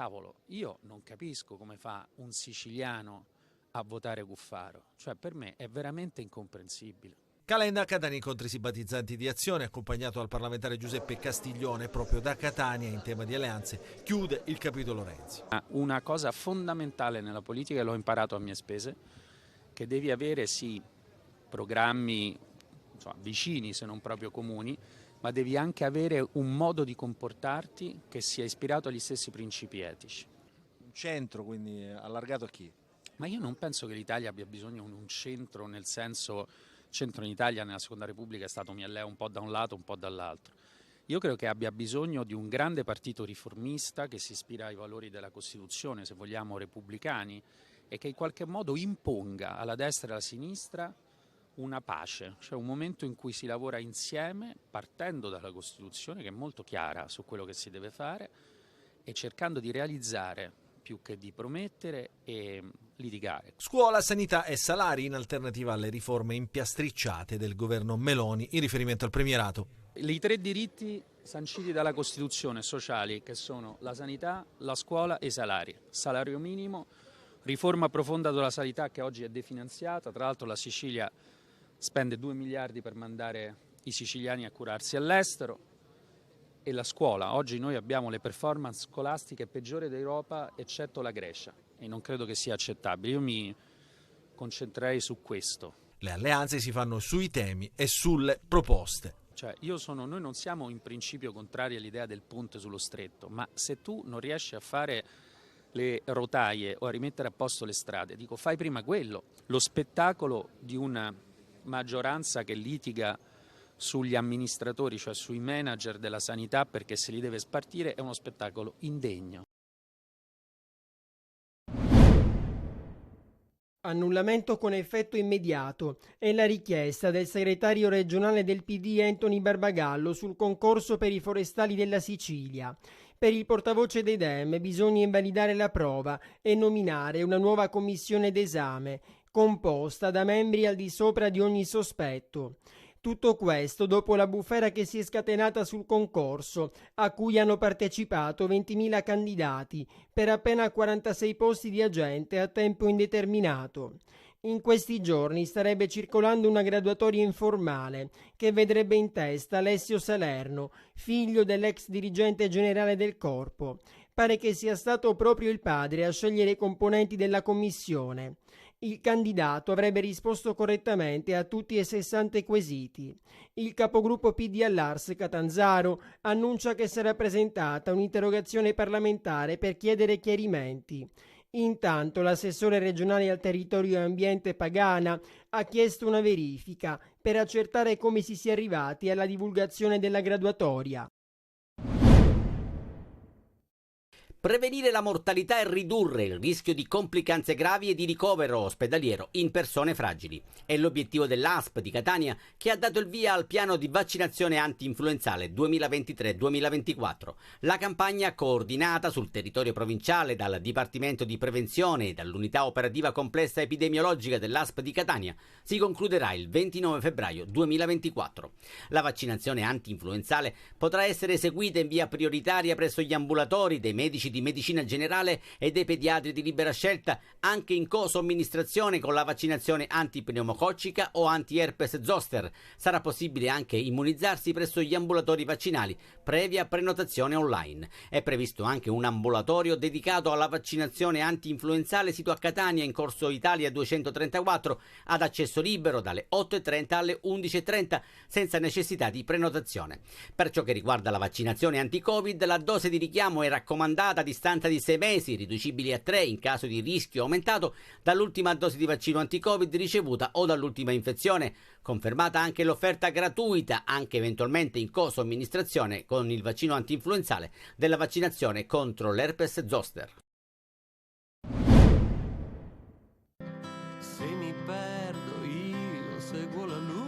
cavolo, io non capisco come fa un siciliano a votare Cuffaro, cioè per me è veramente incomprensibile. Calenda a Catania incontri simpatizzanti di Azione, accompagnato dal parlamentare Giuseppe Castiglione, proprio da Catania in tema di alleanze, chiude il capitolo Renzi. Una cosa fondamentale nella politica, e l'ho imparato a mie spese, che devi avere sì programmi vicini se non proprio comuni, ma devi anche avere un modo di comportarti che sia ispirato agli stessi principi etici. Un centro quindi allargato a chi? Ma io non penso che l'Italia abbia bisogno di un centro, nel senso, centro in Italia nella Seconda Repubblica è stato Miellea un po' da un lato, un po' dall'altro. Io credo che abbia bisogno di un grande partito riformista che si ispira ai valori della Costituzione, se vogliamo repubblicani, e che in qualche modo imponga alla destra e alla sinistra una pace, cioè un momento in cui si lavora insieme partendo dalla Costituzione che è molto chiara su quello che si deve fare e cercando di realizzare più che di promettere e litigare. Scuola, sanità e salari in alternativa alle riforme impiastricciate del governo Meloni in riferimento al premierato. I 3 diritti sanciti dalla Costituzione sociali, che sono la sanità, la scuola e i salari. Salario minimo, riforma profonda della sanità che oggi è definanziata, tra l'altro la Sicilia spende 2 miliardi per mandare i siciliani a curarsi all'estero, e la scuola. Oggi noi abbiamo le performance scolastiche peggiori d'Europa eccetto la Grecia e non credo che sia accettabile. Io mi concentrerei su questo. Le alleanze si fanno sui temi e sulle proposte. Cioè noi non siamo in principio contrari all'idea del ponte sullo stretto, ma se tu non riesci a fare le rotaie o a rimettere a posto le strade, dico fai prima quello. Lo spettacolo di una maggioranza che litiga sugli amministratori, cioè sui manager della sanità perché se li deve spartire, è uno spettacolo indegno. Annullamento con effetto immediato è la richiesta del segretario regionale del PD Anthony Barbagallo sul concorso per i forestali della Sicilia. Per il portavoce dei Dem bisogna invalidare la prova e nominare una nuova commissione d'esame composta da membri al di sopra di ogni sospetto. Tutto questo dopo la bufera che si è scatenata sul concorso, a cui hanno partecipato 20.000 candidati per appena 46 posti di agente a tempo indeterminato. In questi giorni starebbe circolando una graduatoria informale che vedrebbe in testa Alessio Salerno, figlio dell'ex dirigente generale del corpo. Pare che sia stato proprio il padre a scegliere i componenti della commissione. Il candidato avrebbe risposto correttamente a tutti e 60 quesiti. Il capogruppo PD all'Ars Catanzaro annuncia che sarà presentata un'interrogazione parlamentare per chiedere chiarimenti. Intanto l'assessore regionale al territorio e ambiente Pagana ha chiesto una verifica per accertare come si sia arrivati alla divulgazione della graduatoria. Prevenire la mortalità e ridurre il rischio di complicanze gravi e di ricovero ospedaliero in persone fragili. È l'obiettivo dell'ASP di Catania, che ha dato il via al piano di vaccinazione anti-influenzale 2023-2024. La campagna, coordinata sul territorio provinciale dal Dipartimento di Prevenzione e dall'Unità Operativa Complessa Epidemiologica dell'ASP di Catania, si concluderà il 29 febbraio 2024. La vaccinazione anti-influenzale potrà essere eseguita in via prioritaria presso gli ambulatori dei medici di medicina generale e dei pediatri di libera scelta, anche in co-somministrazione con la vaccinazione antipneumococcica o anti-herpes zoster. Sarà possibile anche immunizzarsi presso gli ambulatori vaccinali, previa prenotazione online. È previsto anche un ambulatorio dedicato alla vaccinazione anti-influenzale sito a Catania in Corso Italia 234, ad accesso libero dalle 8:30 alle 11:30, senza necessità di prenotazione. Per ciò che riguarda la vaccinazione anti-Covid, la dose di richiamo è raccomandata a distanza di 6 mesi, riducibili a 3 in caso di rischio aumentato dall'ultima dose di vaccino anti-Covid ricevuta o dall'ultima infezione. Confermata anche l'offerta gratuita, anche eventualmente in co-somministrazione con il vaccino anti-influenzale, della vaccinazione contro l'herpes zoster. Se mi perdo io seguo la luna.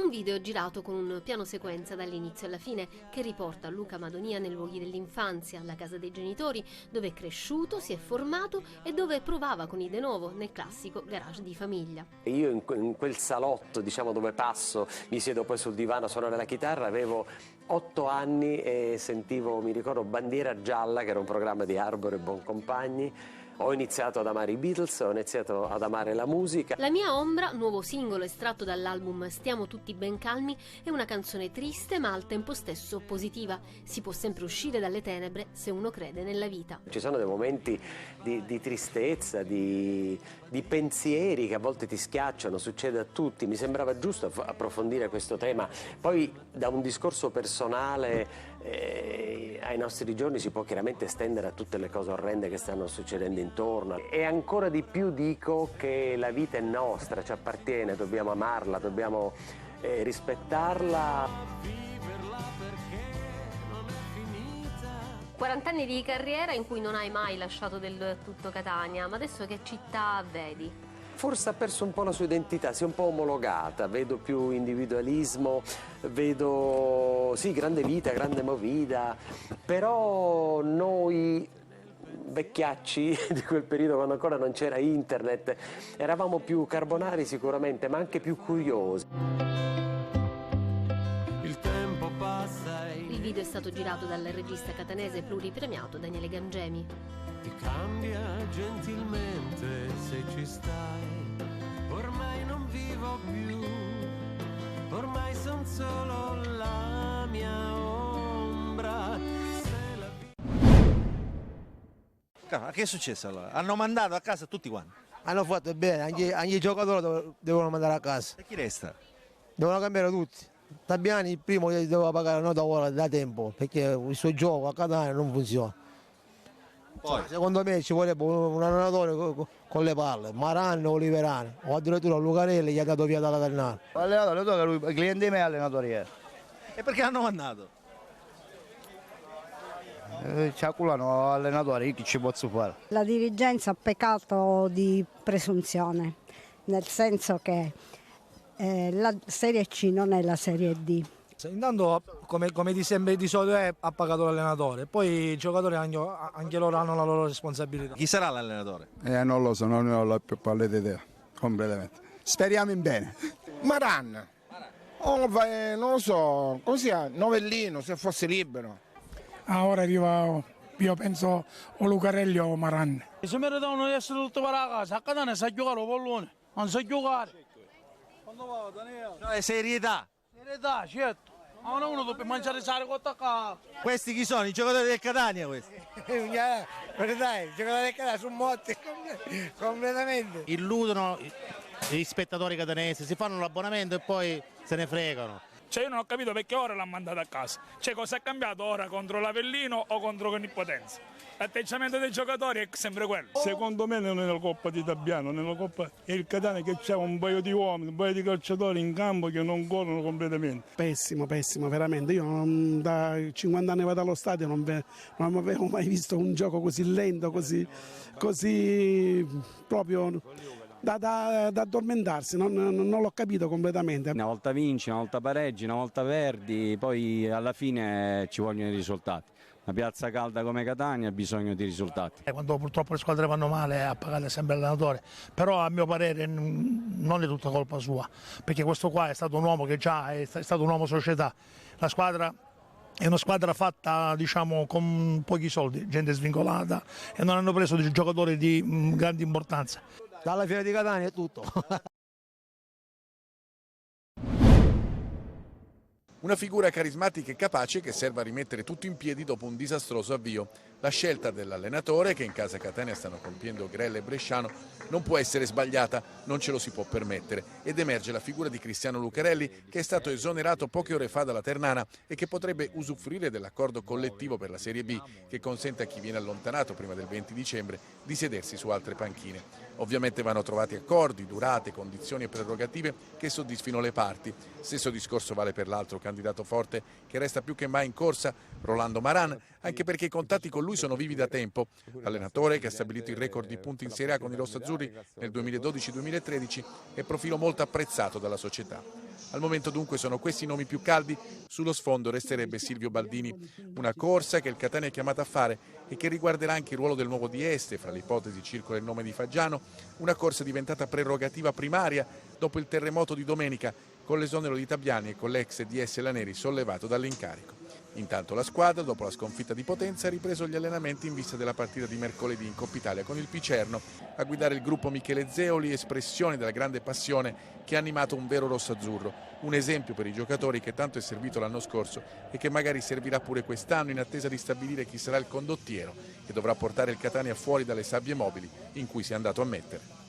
Un video girato con un piano sequenza dall'inizio alla fine che riporta Luca Madonia nei luoghi dell'infanzia, alla casa dei genitori, dove è cresciuto, si è formato e dove provava con i De Novo nel classico garage di famiglia. Io in quel salotto, diciamo, dove passo, mi siedo poi sul divano a suonare la chitarra, avevo 8 anni e sentivo, mi ricordo, Bandiera Gialla, che era un programma di Arbor e Boncompagni. Ho iniziato ad amare i Beatles, ho iniziato ad amare la musica. La mia ombra, nuovo singolo estratto dall'album Stiamo tutti ben calmi, è una canzone triste ma al tempo stesso positiva. Si può sempre uscire dalle tenebre se uno crede nella vita. Ci sono dei momenti di tristezza, di pensieri che a volte ti schiacciano, succede a tutti. Mi sembrava giusto approfondire questo tema. Poi da un discorso personale ai nostri giorni si può chiaramente estendere a tutte le cose orrende che stanno succedendo intorno, e ancora di più dico che la vita è nostra, ci appartiene, dobbiamo amarla, dobbiamo rispettarla. 40 anni di carriera in cui non hai mai lasciato del tutto Catania, ma adesso che città vedi? Forse ha perso un po' la sua identità, si è un po' omologata, vedo più individualismo, vedo sì, grande vita, grande movida, però noi vecchiacci di quel periodo, quando ancora non c'era internet, eravamo più carbonari sicuramente, ma anche più curiosi. Il tempo passa e Il video è stato girato dal regista catanese pluripremiato Daniele Gangemi. ti cambia gentilmente se ci stai. Ormai non vivo più, ormai son solo la mia ombra. Che è successo allora? Hanno mandato a casa tutti quanti. Hanno fatto bene, anche i giocatori devono mandare a casa. E chi resta? Devono cambiare tutti. Tabiani il primo gli doveva pagare una nota ora da tempo, perché il suo gioco a Catania non funziona. Poi, Secondo me ci vorrebbe un allenatore con le palle, Maran o Oliverani, o addirittura Lucarelli gli ha dato via dalla Ternana. Allenatore, tocca lui, il cliente di me è allenatore. e perché hanno mandato? C'è culano allenatore, io che ci posso fare? La dirigenza ha peccato di presunzione, nel senso che la Serie C non è la Serie D. Intanto, come di sempre di solito ha pagato l'allenatore, poi i giocatori anche loro hanno la loro responsabilità. Chi sarà l'allenatore? Non lo so, non ne ho la più pallida idea, completamente. Speriamo in bene. Maran, non lo so, così Novellino, se fosse libero. Ora arriva, io penso, o Lucarelli o Maran. Se meritano di essere tutto per la casa, a Catania sa giocare il pallone, non sa giocare. Quando va, Daniele? No, è serietà. Serietà, certo. Ma non uno deve mangiare sale con attaccato. Questi chi sono? I giocatori del Catania questi? Dai, i giocatori del Catania sono morti completamente. Illudono gli spettatori catanesi, si fanno l'abbonamento e poi se ne fregano. Cioè io non ho capito perché ora l'ha mandato a casa. Cioè cosa è cambiato ora contro l'Avellino o contro Conipotenza? L'atteggiamento dei giocatori è sempre quello. Secondo me non è la Coppa di Tabiano, nella Coppa è il Catania che c'ha un paio di uomini, un paio di calciatori in campo che non corrono completamente. Pessimo, pessimo, veramente. Io da 50 anni vado allo stadio, non avevo mai visto un gioco così lento, così proprio da addormentarsi, non l'ho capito completamente. Una volta vinci, una volta pareggi, una volta perdi, poi alla fine ci vogliono i risultati. Una piazza calda come Catania ha bisogno di risultati. Quando purtroppo le squadre vanno male a pagare sempre l'allenatore, però a mio parere non è tutta colpa sua, perché questo qua è stato un uomo che già è stato un uomo società. La squadra è una squadra fatta, diciamo, con pochi soldi, gente svincolata, e non hanno preso dei giocatori di grande importanza. Dalla fiera di Catania è tutto. Una figura carismatica e capace che serve a rimettere tutto in piedi dopo un disastroso avvio. La scelta dell'allenatore, che in casa Catania stanno compiendo Grella e Bresciano, non può essere sbagliata, non ce lo si può permettere. Ed emerge la figura di Cristiano Lucarelli, che è stato esonerato poche ore fa dalla Ternana e che potrebbe usufruire dell'accordo collettivo per la Serie B, che consente a chi viene allontanato prima del 20 dicembre di sedersi su altre panchine. Ovviamente vanno trovati accordi, durate, condizioni e prerogative che soddisfino le parti. Stesso discorso vale per l'altro candidato forte che resta più che mai in corsa, Rolando Maran, anche perché i contatti con lui sono vivi da tempo. L'allenatore, che ha stabilito il record di punti in Serie A con i rossazzurri nel 2012-2013, è profilo molto apprezzato dalla società. Al momento dunque sono questi i nomi più caldi, sullo sfondo resterebbe Silvio Baldini. Una corsa che il Catania è chiamato a fare e che riguarderà anche il ruolo del nuovo Dieste, fra le ipotesi circola il nome di Faggiano, una corsa diventata prerogativa primaria dopo il terremoto di domenica, con l'esonero di Tabiani e con l'ex DS Laneri sollevato dall'incarico. Intanto la squadra, dopo la sconfitta di Potenza, ha ripreso gli allenamenti in vista della partita di mercoledì in Coppa Italia con il Picerno. A guidare il gruppo Michele Zeoli, espressione della grande passione che ha animato un vero rossazzurro. Un esempio per i giocatori che tanto è servito l'anno scorso e che magari servirà pure quest'anno in attesa di stabilire chi sarà il condottiero che dovrà portare il Catania fuori dalle sabbie mobili in cui si è andato a mettere.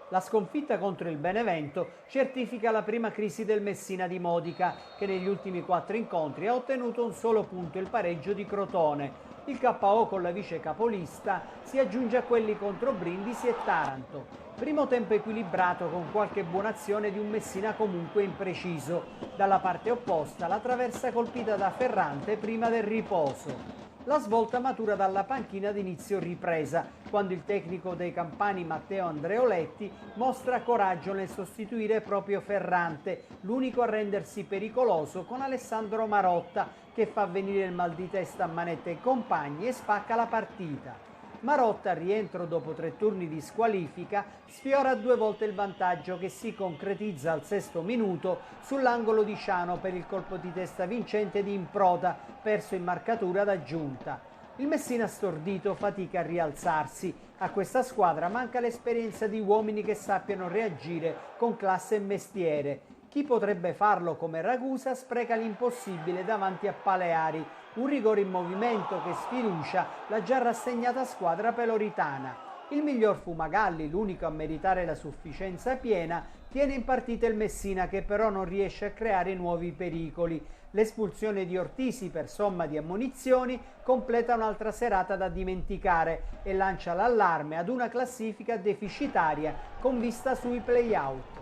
La sconfitta contro il Benevento certifica la prima crisi del Messina di Modica, che negli ultimi 4 incontri ha ottenuto un solo punto, il pareggio di Crotone. Il KO con la vice capolista si aggiunge a quelli contro Brindisi e Taranto. Primo tempo equilibrato con qualche buona azione di un Messina comunque impreciso. Dalla parte opposta la traversa colpita da Ferrante prima del riposo. La svolta matura dalla panchina d'inizio ripresa, quando il tecnico dei campani Matteo Andreoletti mostra coraggio nel sostituire proprio Ferrante, l'unico a rendersi pericoloso con Alessandro Marotta, che fa venire il mal di testa a Manetta e compagni e spacca la partita. Marotta, al rientro dopo 3 turni di squalifica, sfiora 2 volte il vantaggio che si concretizza al 6° minuto sull'angolo di Ciano per il colpo di testa vincente di Improta, perso in marcatura d'aggiunta. Il Messina stordito fatica a rialzarsi. A questa squadra manca l'esperienza di uomini che sappiano reagire con classe e mestiere. Chi potrebbe farlo come Ragusa spreca l'impossibile davanti a Paleari. Un rigore in movimento che sfiducia la già rassegnata squadra peloritana. Il miglior Fumagalli, l'unico a meritare la sufficienza piena, tiene in partita il Messina, che però non riesce a creare nuovi pericoli. L'espulsione di Ortisi per somma di ammonizioni completa un'altra serata da dimenticare e lancia l'allarme ad una classifica deficitaria con vista sui play-out.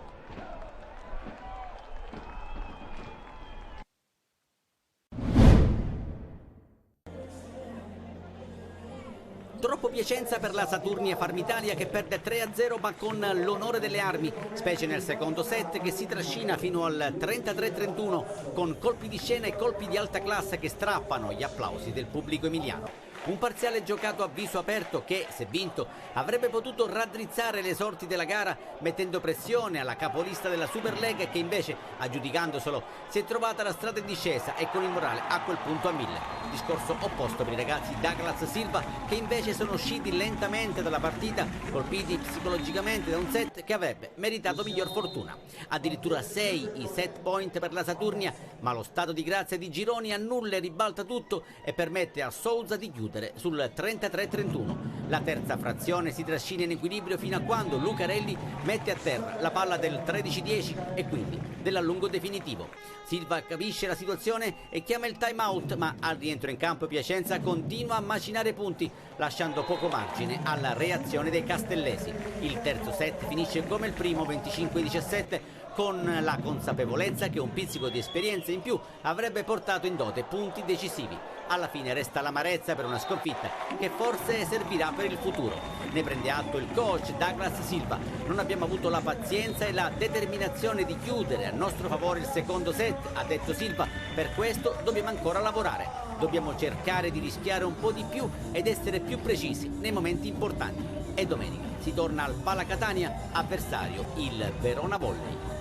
Troppo Piacenza per la Saturnia Farmitalia, che perde 3-0 ma con l'onore delle armi, specie nel secondo set, che si trascina fino al 33-31 con colpi di scena e colpi di alta classe che strappano gli applausi del pubblico emiliano. Un parziale giocato a viso aperto che, se vinto, avrebbe potuto raddrizzare le sorti della gara mettendo pressione alla capolista della Super League, che invece, aggiudicandoselo, si è trovata la strada in discesa e con il morale a quel punto a 1000. Discorso opposto per i ragazzi Douglas Silva, che invece sono usciti lentamente dalla partita, colpiti psicologicamente da un set che avrebbe meritato miglior fortuna. Addirittura 6 i set point per la Saturnia, ma lo stato di grazia di Gironi annulla e ribalta tutto e permette a Sousa di chiudere sul 33-31. La terza frazione si trascina in equilibrio fino a quando Lucarelli mette a terra la palla del 13-10 e quindi dell'allungo definitivo. Silva capisce la situazione e chiama il time out, ma al rientro in campo Piacenza continua a macinare punti, lasciando poco margine alla reazione dei castellesi. Il terzo set finisce come il primo, 25-17, con la consapevolezza che un pizzico di esperienza in più avrebbe portato in dote punti decisivi. Alla fine resta l'amarezza per una sconfitta che forse servirà per il futuro. Ne prende atto il coach Douglas Silva. Non abbiamo avuto la pazienza e la determinazione di chiudere a nostro favore il secondo set, ha detto Silva. Per questo dobbiamo ancora lavorare. Dobbiamo cercare di rischiare un po' di più ed essere più precisi nei momenti importanti. E domenica si torna al Pala Catania, avversario il Verona Volley.